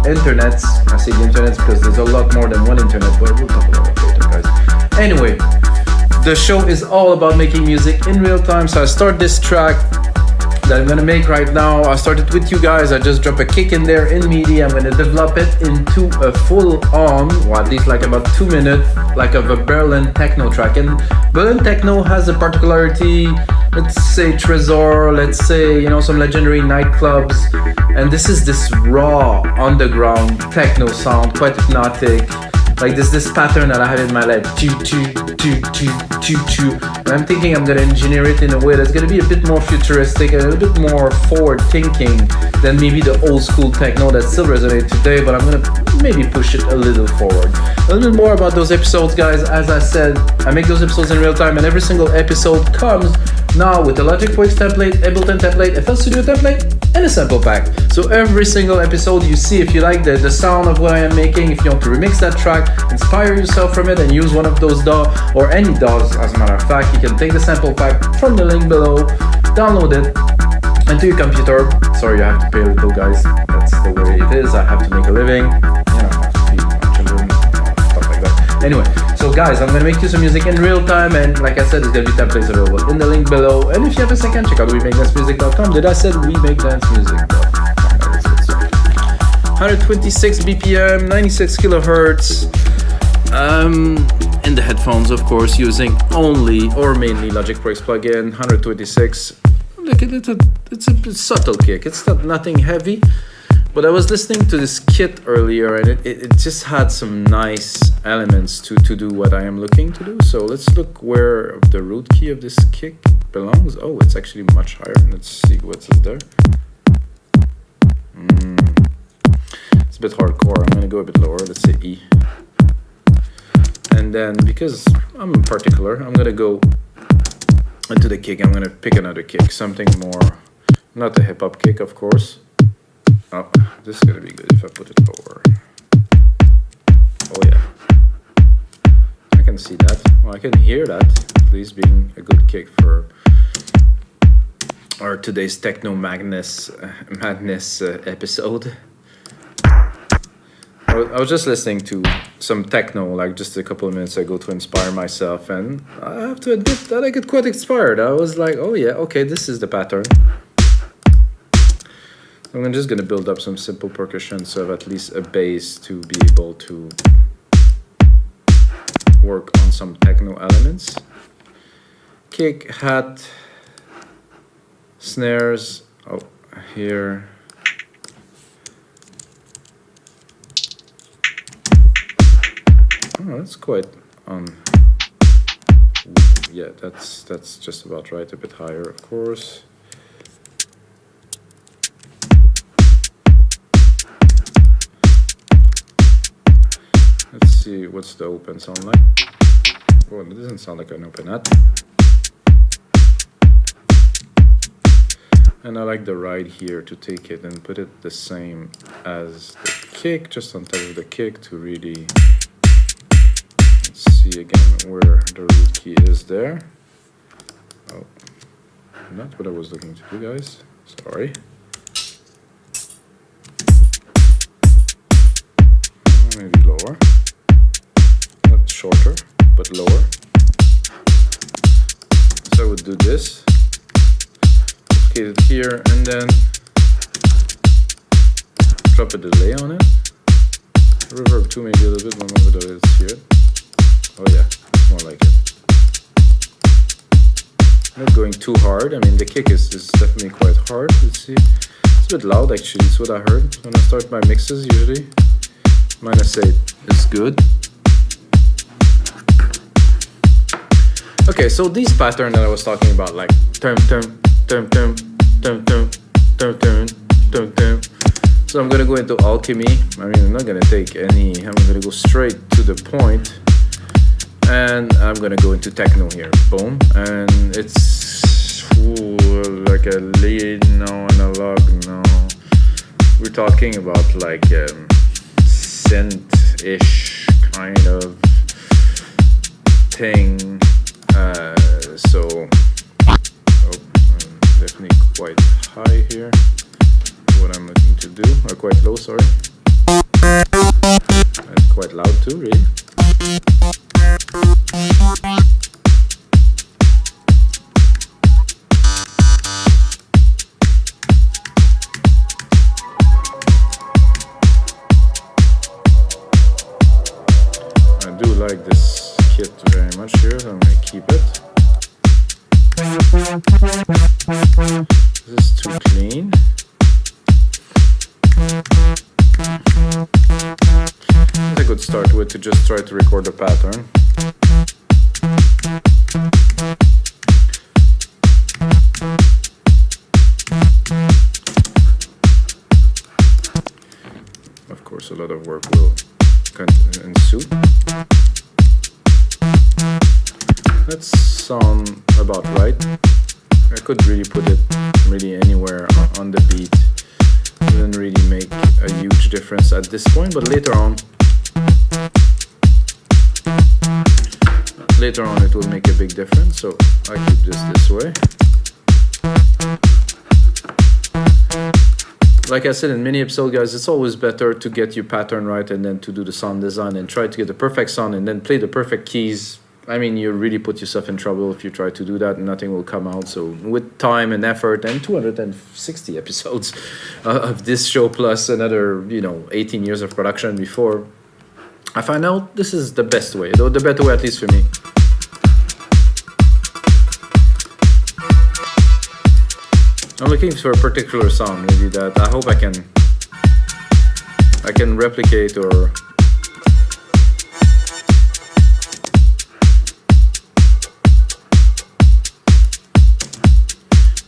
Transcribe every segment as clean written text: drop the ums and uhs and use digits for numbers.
internets. I say the internets because there's a lot more than one internet, but we'll talk about that later, guys. Anyway, the show is all about making music in real time. So I start this track that I'm gonna make right now. I started with you guys. I just drop a kick in there in MIDI. I'm gonna develop it into a full-on, or at least like about 2 minutes, like of a Berlin Techno track. And Berlin Techno has a particularity. Let's say Trésor, let's say, you know, some legendary nightclubs. And this raw underground techno sound, quite hypnotic. Like this pattern that I have in my head, choo choo choo choo choo choo. And I'm thinking I'm gonna engineer it in a way that's gonna be a bit more futuristic, a little bit more forward thinking than maybe the old school techno that still resonates today, but I'm gonna maybe push it a little forward. A little bit more about those episodes, guys. As I said, I make those episodes in real time, and every single episode comes now with the Logic Pro X template, Ableton template, FL Studio template, and a sample pack. So every single episode you see, if you like the sound of what I am making, if you want to remix that track, inspire yourself from it and use one of those DAW or any DAWs, as a matter of fact, you can take the sample pack from the link below, download it into your computer. Sorry, you have to pay a little, guys. That's the way it is. I have to make a living. You know, I have to feed my children, stuff like that. Anyway, so guys, I'm gonna make you some music in real time, and like I said, there's gonna be templates available in the link below. And if you have a second, check out WeMakeDanceMusic.com. Did I said WeMakeDanceMusic.com? 126 BPM, 96 kilohertz. In the headphones, of course, using only or mainly Logic Pro X plugin. 126. Look, it's a subtle kick. It's nothing heavy. But I was listening to this kit earlier, and it just had some nice elements to do what I am looking to do. So let's look where the root key of this kick belongs. Oh, it's actually much higher. Let's see what's there. It's a bit hardcore. I'm gonna go a bit lower. Let's say E. And then, because I'm particular, I'm gonna go into the kick. I'm gonna pick another kick, something more, not a hip hop kick, of course. Oh, this is gonna be good if I put it lower. Oh yeah, I can see that. Well, I can hear that. At least being a good kick for our today's Techno Madness episode. I was just listening to some techno like just a couple of minutes ago to inspire myself, and I have to admit that I get quite inspired. I was like, oh yeah, okay, this is the pattern. I'm just going to build up some simple percussion so I have at least a base to be able to work on some techno elements. Kick, hat, snares, oh, here. Oh, that's quite yeah, that's just about right. A bit higher, of course. Let's see what's the open sound like. Oh, it doesn't sound like an open hat. And I like the ride here to take it and put it the same as the kick, just on top of the kick to really. Let's see again where the root key is there. Oh, not what I was looking to do, guys. Sorry. Maybe lower. Not shorter, but lower. So I would do this. Okay, here and then drop a delay on it. Reverb too, maybe a little bit more of it. Let's hear it. Oh yeah, it's more like it. Not going too hard. I mean, the kick is definitely quite hard. Let's see. It's a bit loud actually, it's what I heard. When I start my mixes usually, -8 is good. Okay, so these patterns that I was talking about, like turn. So I'm gonna go into Alchemy. I mean, I'm not gonna take any, I'm gonna go straight to the point. And I'm gonna go into techno here, boom, and it's like a lead, no, analog, no. We're talking about like synth-ish kind of thing. So, I'm definitely quite high here. What I'm looking to do, or quite low, sorry. loud too, really. I do like this kit very much here, so I'm gonna keep it. This is too clean. I could start with to just try to record the pattern. Of course, a lot of work will ensue. That sound about right. I could really put it really anywhere on the beat. It didn't really make a huge difference at this point, but later on it will make a big difference, so I keep this way. Like I said in many episodes, guys, it's always better to get your pattern right and then to do the sound design and try to get the perfect sound and then play the perfect keys. I mean, you really put yourself in trouble if you try to do that and nothing will come out. So with time and effort and 260 episodes of this show plus another, 18 years of production before, I find out this is the best way, the better way, at least for me. I'm looking for a particular sound, maybe that I hope I can replicate or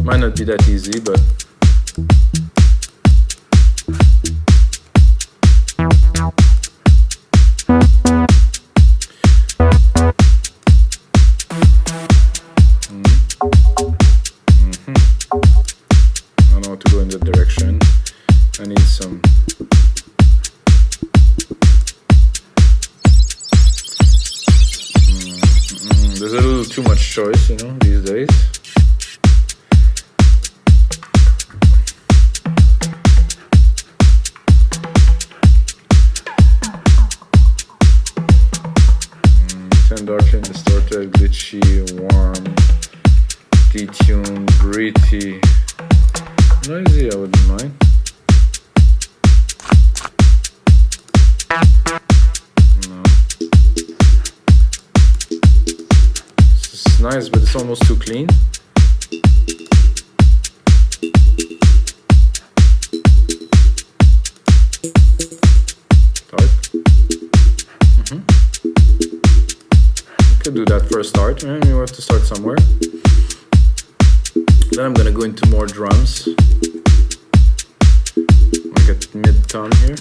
might not be that easy, but I don't know how to go in that direction. I need some there's a little too much choice, these days. Darkly distorted, glitchy, warm, detuned, breathy, noisy, I wouldn't mind. No. This is nice, but it's almost too clean. Do that for a start, and you have to start somewhere. Then I'm gonna go into more drums, like at mid-tone here.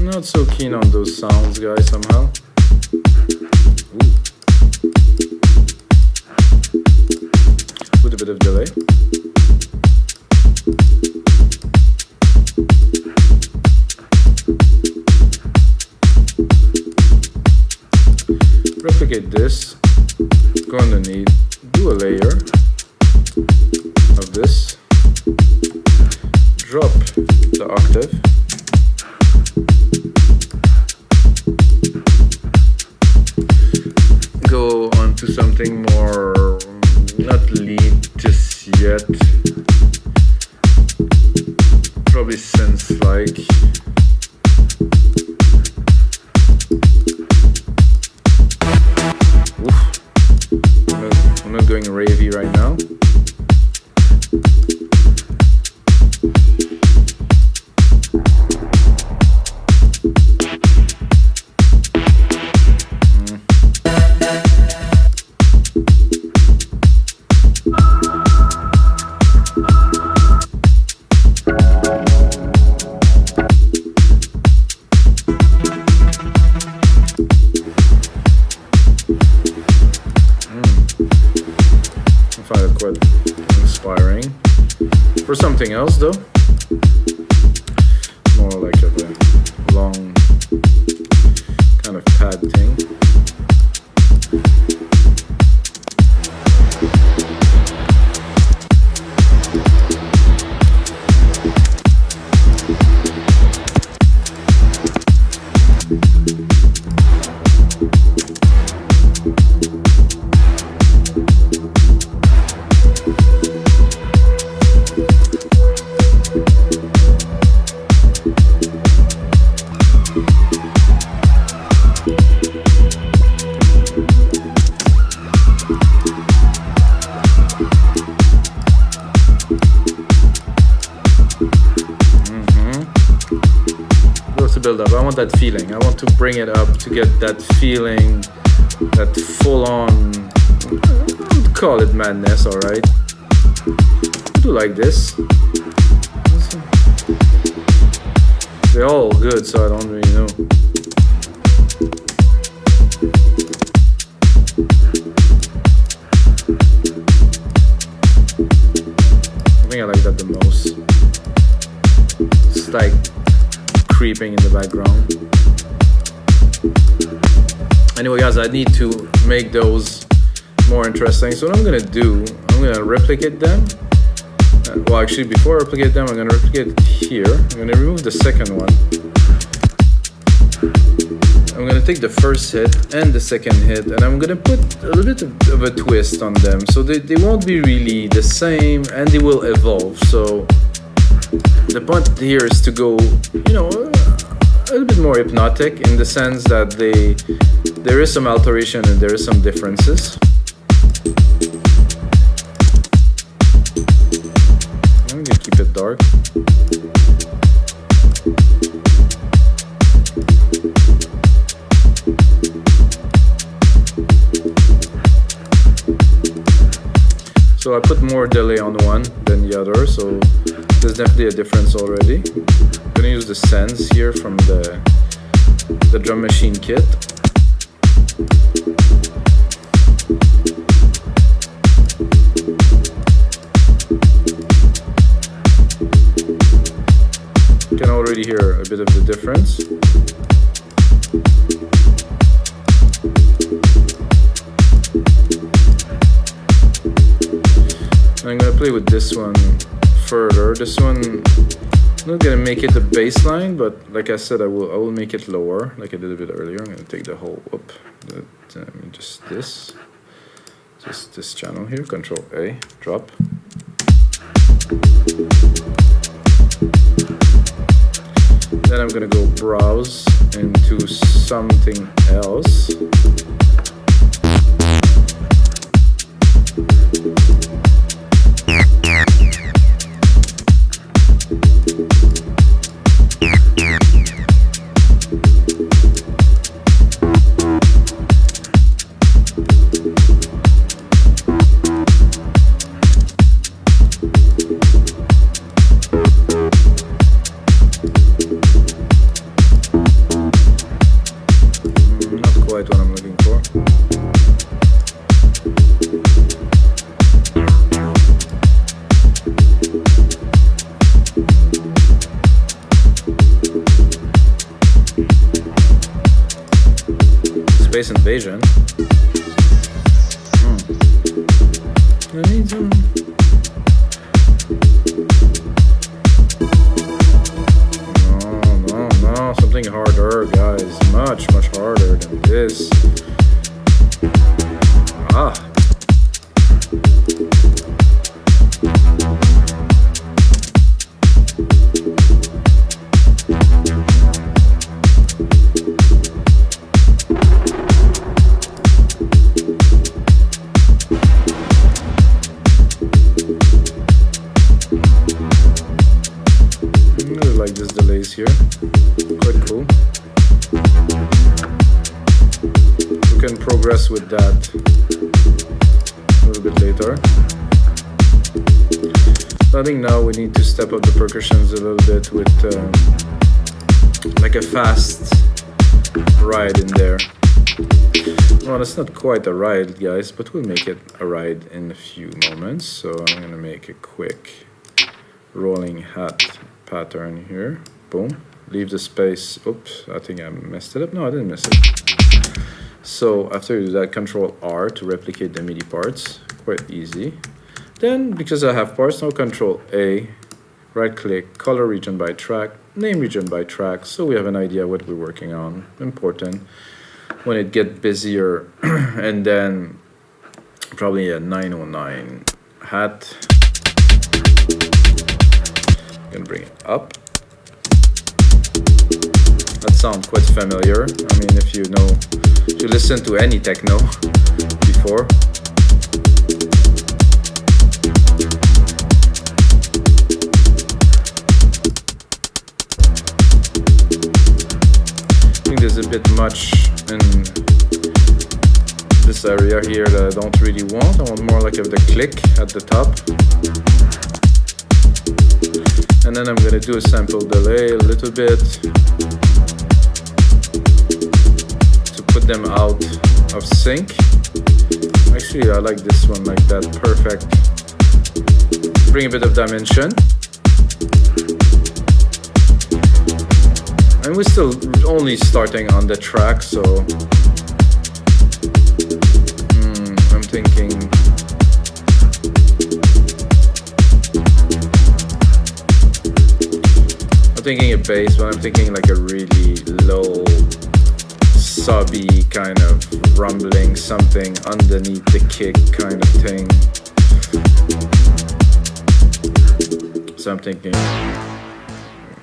Not so keen on those sounds, guys, somehow. Ooh. With a bit of delay. Replicate this, go underneath, do a layer of this, drop the octave. Go on to something more, not lead just yet, probably synth-like. I'm not going ravey right now. find it quite inspiring. For something else though, more like a long kind of pad thing. Build up. I want that feeling. I want to bring it up to get that feeling, that full-on, call it madness, all right? I do like this. They're all good, so I don't really know. I think I like that the most. It's like creeping in the background. Anyway guys, I need to make those more interesting. So what I'm gonna do, I'm gonna replicate them. Well, actually before I replicate them, I'm gonna replicate here. I'm gonna remove the second one. I'm gonna take the first hit and the second hit, and I'm gonna put a little bit of a twist on them. So they won't be really the same, and they will evolve. So the point here is to go, you know, a little bit more hypnotic in the sense that there is some alteration and there is some differences. I'm gonna keep it dark. So I put more delay on one than the other, so there's definitely a difference already. I'm gonna use the sends here from the drum machine kit. You can already hear a bit of the difference. I'm gonna play with this one further. This one, I'm not gonna make it the bass line, but like I said, I will make it lower, like I did a bit earlier. I'm gonna take the whole just this channel here, Control A, drop. Then I'm gonna go browse into something else. Space invasion. I need some. No, something harder, guys. Much harder than this. Like this delays here, quite cool. We can progress with that a little bit later. So I think now we need to step up the percussions a little bit with like a fast ride in there. Well, it's not quite a ride, guys, but we'll make it a ride in a few moments. So I'm gonna make a quick rolling hat pattern here. Boom. Leave the space. Oops, I think I messed it up. No, I didn't mess it. So after you do that, Control R to replicate the MIDI parts. Quite easy. Then, because I have parts, now Control A, right click, color region by track, name region by track, so we have an idea what we're working on. Important. When it gets busier, and then probably a 909 hat. I'm gonna bring it up. That sounds quite familiar. I mean, if you listen to any techno before. I think there's a bit much in this area here that I don't really want. I want more like of the click at the top. And then I'm gonna do a sample delay a little bit to put them out of sync. Actually, I like this one like that, perfect. Bring a bit of dimension. And we're still only starting on the track, so I'm thinking a bass, but I'm thinking like a really low, subby kind of rumbling, something underneath the kick kind of thing. So I'm thinking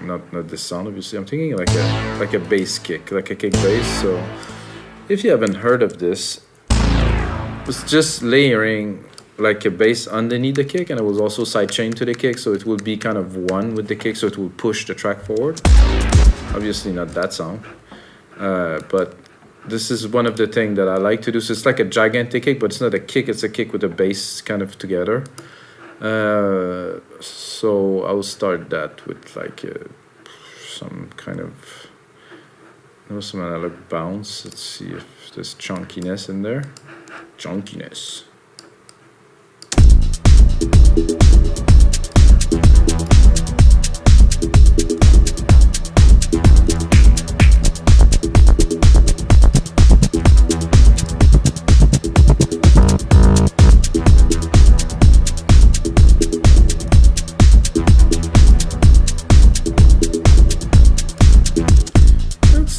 not this sound, obviously. I'm thinking like a bass kick, like a kick bass. So if you haven't heard of this, it's just layering like a bass underneath the kick, and it was also sidechain to the kick, so it will be kind of one with the kick, so it will push the track forward. Obviously not that sound, but this is one of the things that I like to do. So it's like a gigantic kick, but it's not a kick, it's a kick with a bass kind of together. So I'll start that with like some kind of some analog bounce. Let's see if there's chunkiness in there. Chunkiness.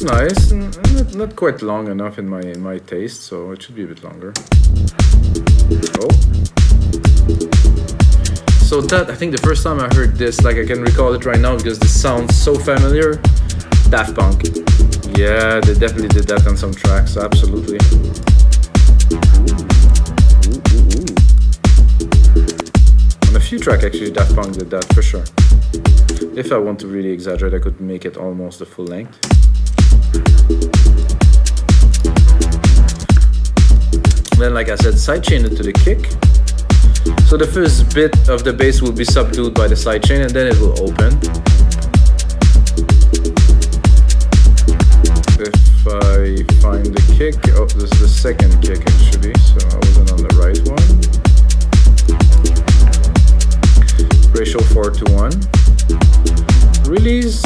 Nice, and not quite long enough in my taste, so it should be a bit longer. Oh, so that, I think the first time I heard this, like I can recall it right now because this sounds so familiar. Daft Punk, yeah, they definitely did that on some tracks, absolutely. On a few tracks actually, Daft Punk did that for sure. If I want to really exaggerate, I could make it almost a full length. Then, like I said, sidechain it to the kick. So the first bit of the bass will be subdued by the sidechain, and then it will open. If I find the kick, oh, this is the second kick actually, so I wasn't on the right one. Ratio 4:1. Release,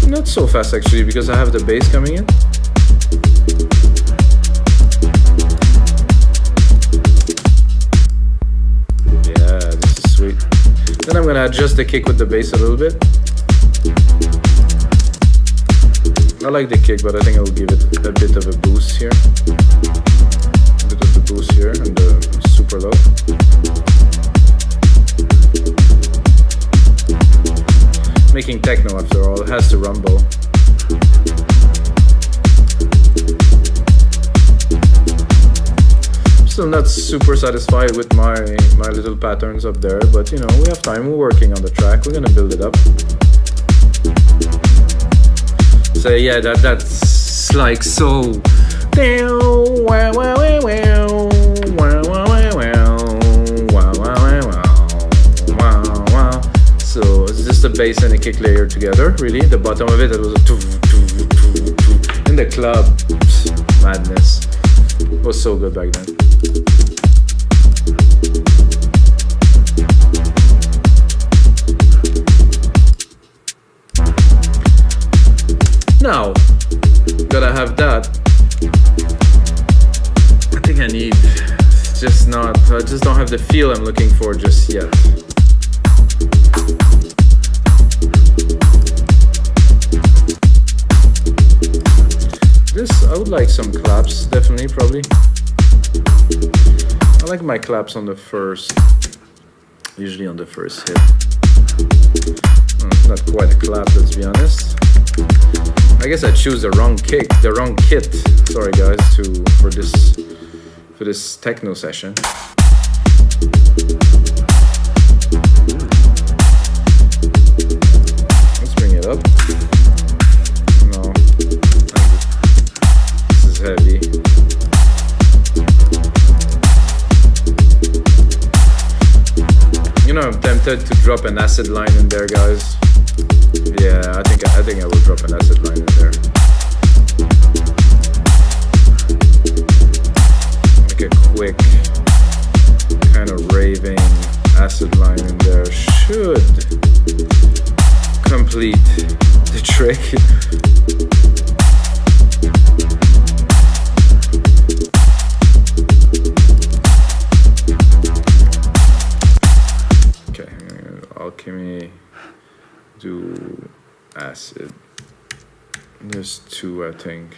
not so fast actually, because I have the bass coming in. Then I'm gonna adjust the kick with the bass a little bit. I like the kick, but I think I will give it a bit of a boost here. A bit of the boost here and the super low. Making techno after all, it has to rumble. Still not super satisfied with my little patterns up there, but you know, we have time, we're working on the track, we're gonna build it up. So yeah, that's like so. So it's just a bass and a kick layer together, really. The bottom of it was a in the club. madness. It was so good back then. Now, gotta have that. I think I need, I just don't have the feel I'm looking for just yet. I would like some claps, definitely, probably. I like my claps on the first, usually on the first hit. It's not quite a clap, let's be honest. I guess I choose the wrong kit. Sorry guys, for this techno session. Let's bring it up. No, this is heavy. You know, I'm tempted to drop an acid line in there, guys. Yeah, I think I will drop an acid line in there. Like a quick kind of raving acid line in there should complete the trick. Okay, Alchemy. Do acid. There's two, I think.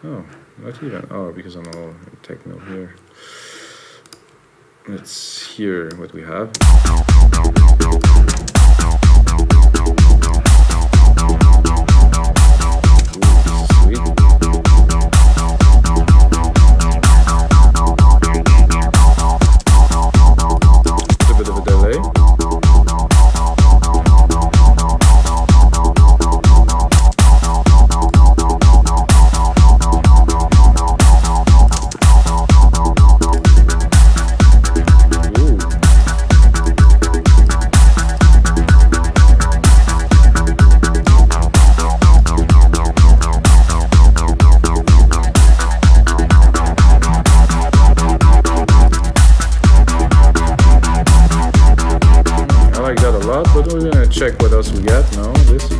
Oh, not even. Oh, because I'm all techno here. Let's hear what we have. But we're gonna check what else we got now. This. Ooh.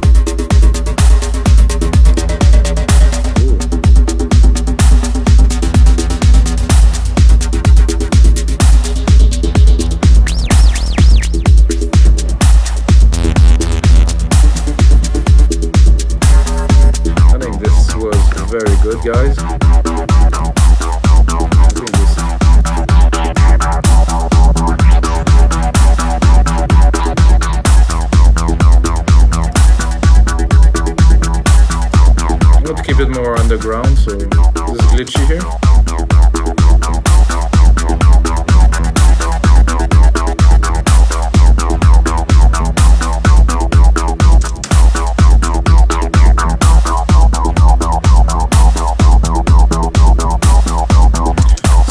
I think this was very good, guys. More underground, so this is glitchy here.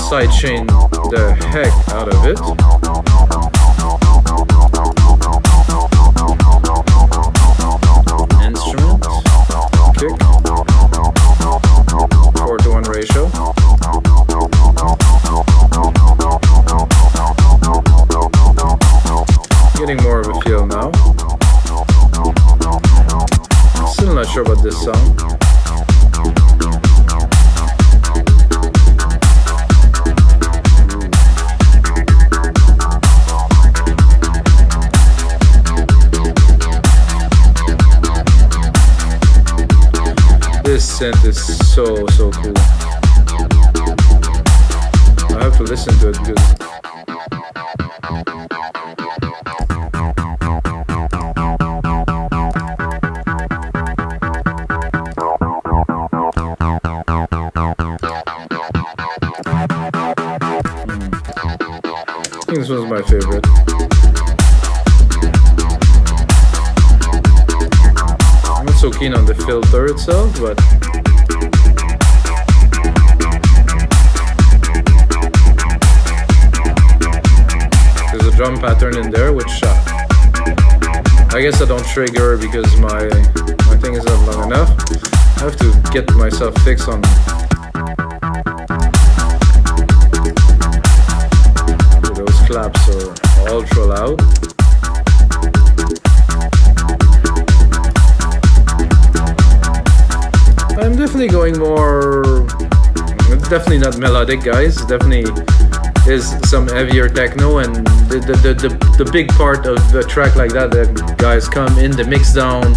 Sidechain the heck out of it. Instrument, kick. 4:1 ratio. Getting more of a feel now. Still not sure about this song. This synth is so cool. I have to listen to it because I think this was my favorite. I'm not so keen on the filter itself, but there's a drum pattern in there, which I guess I don't trigger because my thing is not long enough. I have to get myself fixed on slaps are ultra loud. I'm definitely going more, it's definitely not melodic, guys. Definitely is some heavier techno, and the big part of a track like that guys come in the mix down.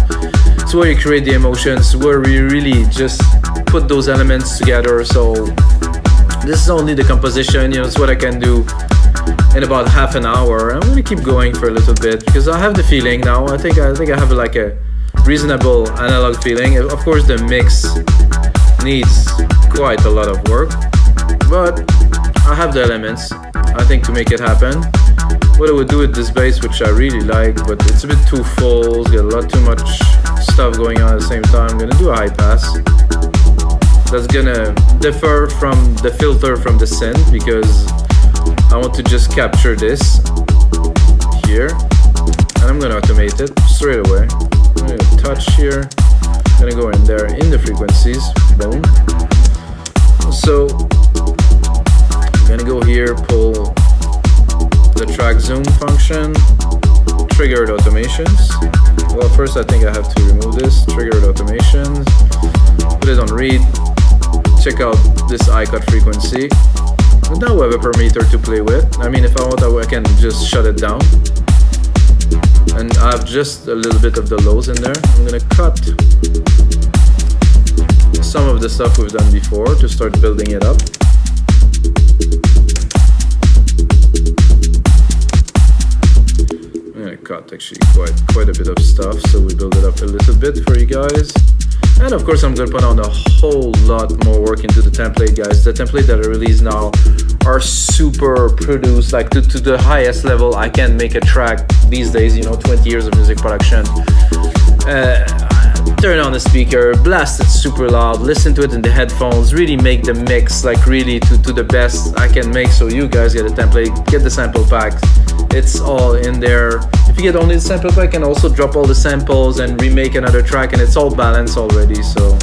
It's where you create the emotions, where we really just put those elements together. So this is only the composition, you know, it's what I can do in about half an hour. I'm gonna keep going for a little bit because I have the feeling now. I think I have like a reasonable analog feeling. Of course the mix needs quite a lot of work, but I have the elements, I think, to make it happen. What I would do with this bass, which I really like, but it's a bit too full, it's got a lot too much stuff going on at the same time. I'm gonna do a high pass. That's gonna differ from the filter from the synth, because I want to just capture this here, and I'm gonna automate it straight away. I'm gonna touch here, I'm gonna go in there in the frequencies, boom. So I'm gonna go here, pull the track zoom function, triggered automations. Well, first I think I have to remove this, triggered automations, put it on read, check out this I cut frequency. And now we have a parameter to play with. I mean, if I want, I can just shut it down. And I have just a little bit of the lows in there. I'm gonna cut some of the stuff we've done before to start building it up. I'm gonna cut actually quite a bit of stuff, so we build it up a little bit for you guys. And of course I'm gonna put on a whole lot more work into the template, guys. The template that I release now are super produced, like to the highest level I can make a track these days, you know, 20 years of music production. Turn on the speaker, blast it super loud, listen to it in the headphones, really make the mix like really to the best I can make, so you guys get a template, get the sample pack. It's all in there. If you get only the sample pack, I can also drop all the samples and remake another track, and it's all balanced already, so.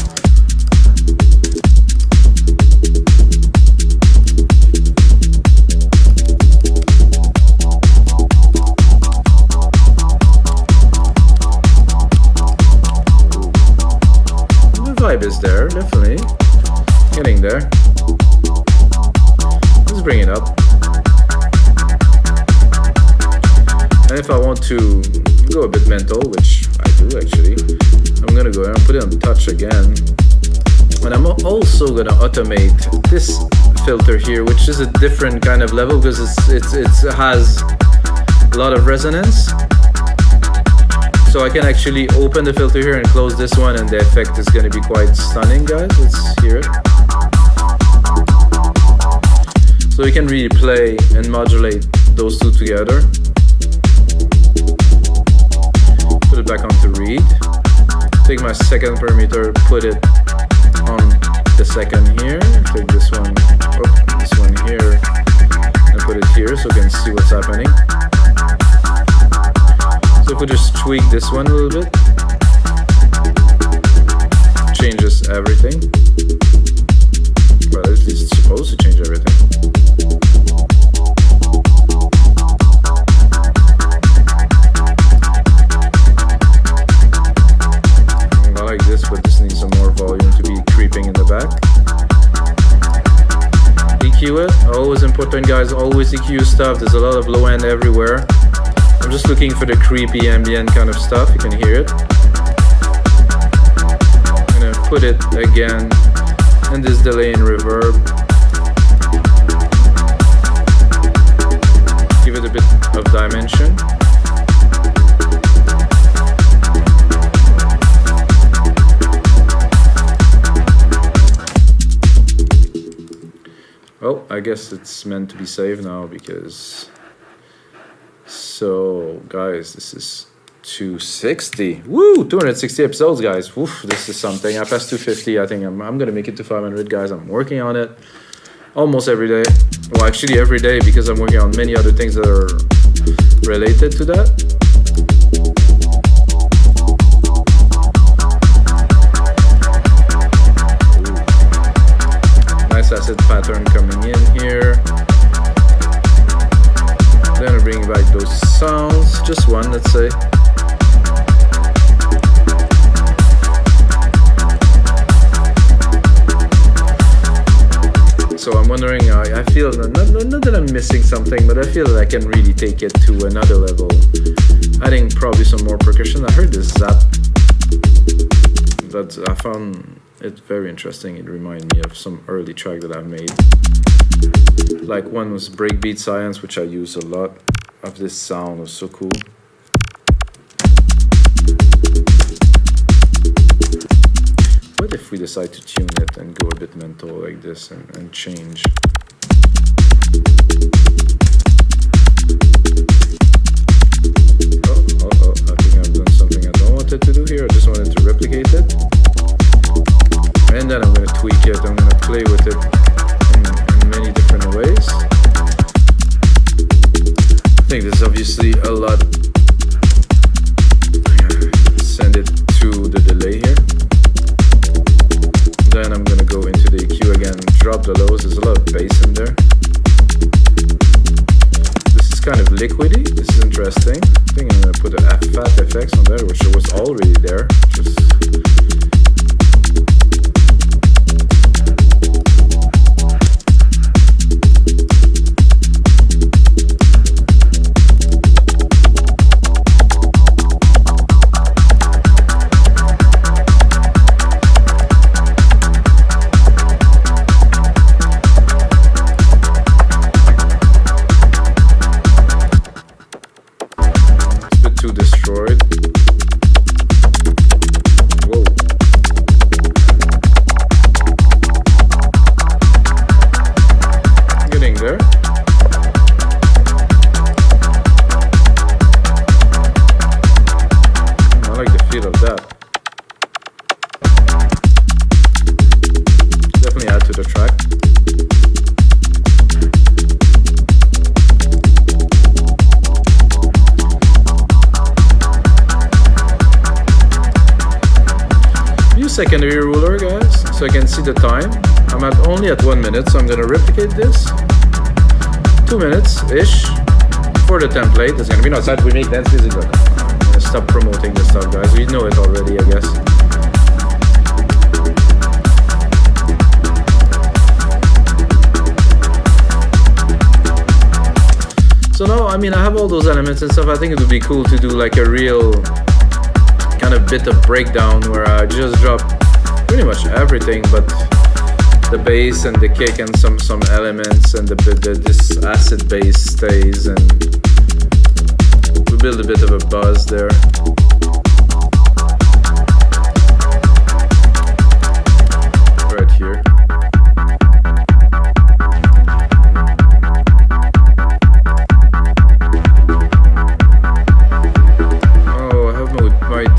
The vibe is there, definitely. Getting there. Let's bring it up. And if I want to go a bit mental, which I do actually, I'm gonna go and put it on touch again. And I'm also gonna automate this filter here, which is a different kind of level because it has a lot of resonance. So I can actually open the filter here and close this one, and the effect is gonna be quite stunning, guys. Let's hear it. So you can really play and modulate those two together. Put it back onto read. Take my second parameter, put it on the second here. Take this one here, and put it here so you can see what's happening. So if we just tweak this one a little bit, changes everything. Well, at least it's supposed to change everything. But this needs some more volume to be creeping in the back. EQ it, always important, guys, always EQ stuff. There's a lot of low end everywhere. I'm just looking for the creepy ambient kind of stuff. You can hear it. I'm gonna put it again in this delay and reverb. Give it a bit of dimension. Oh, I guess it's meant to be saved now because... So, guys, this is 260. Woo! 260 episodes, guys. Woof, this is something. I passed 250. I think I'm going to make it to 500, guys. I'm working on it almost every day. Well, actually every day, because I'm working on many other things that are related to that. Acid pattern coming in here. sounds, just one, let's say. So I'm wondering, I feel, not that I'm missing something, but I feel that I can really take it to another level. Adding probably some more percussion. I heard this zap, but I found it very interesting. It reminded me of some early track that I've made. Like one was Breakbeat Science, which I use a lot of this sound. It was so cool. What if we decide to tune it and go a bit mental like this and change? Oh, I think I've done something I don't want it to do here. I just wanted to replicate it. And then I'm going to tweak it. I'm going to play with it in many different ways. I think there's obviously a lot. Send it to the delay here. Then I'm gonna go into the EQ again, drop the lows. There's a lot of bass in there. This is kind of liquidy. This is interesting. I think I'm gonna put a fat FX on there, which was already there. Just secondary ruler, guys, so I can see the time. I'm only at 1 minute, so I'm gonna replicate this. 2 minutes-ish for the template. It's gonna be outside. We make dance music. I'm gonna stop promoting this stuff, guys. We know it already, I guess. So now, I mean, I have all those elements and stuff. I think it would be cool to do like a real kind of bit of breakdown where I just drop pretty much everything but the bass and the kick and some elements, and this acid bass stays, and we build a bit of a buzz there. Right here.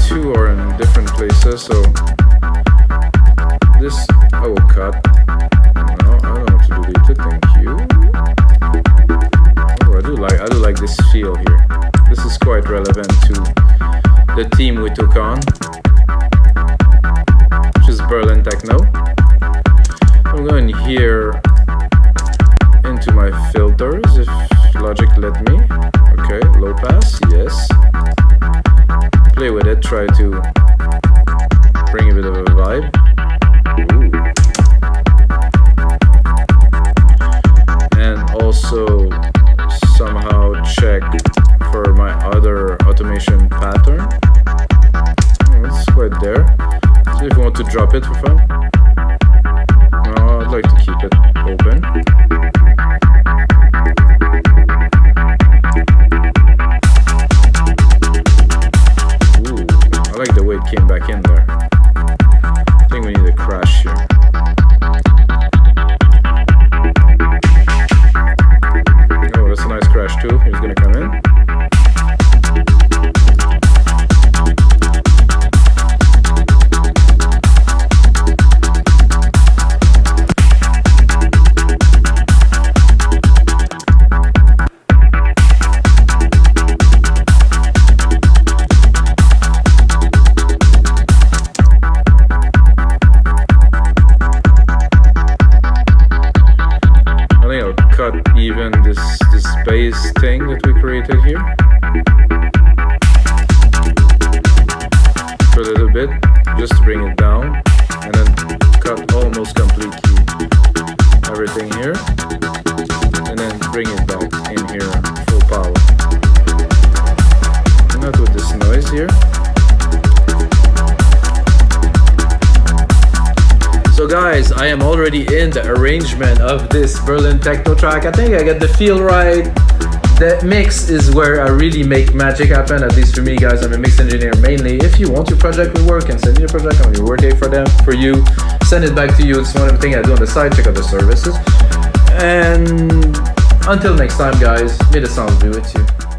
Two are in different places, so this I will cut. No, I don't want to delete it. Thank you. Oh, I do like this feel here. This is quite relevant to the theme we took on, which is Berlin Techno. I'm going here into my filters, if Logic let me. Okay, low pass, yes. Play with it, try to bring a bit of a vibe. Ooh. And also somehow check for my other automation pattern. Oh, it's quite there. See if you want to drop it for fun. No, I'd like to keep it open. I like the way it came back in there. I think we need a crash here. Oh, that's a nice crash too. He's gonna come in. Even this bass thing that we created here. For a little bit, just to bring it down, and then cut almost completely everything here, and then bring it back in here full power. Not with this noise here. So guys, I am already in the arrangement of this Berlin techno track. I think I got the feel right. The mix is where I really make magic happen, at least for me, guys. I'm a mix engineer mainly. If you want your project to work, and send me your project, I'm gonna work it for you, send it back to you. It's one of the things I do on the side. Check out the services. And until next time, guys, may the sound be with you.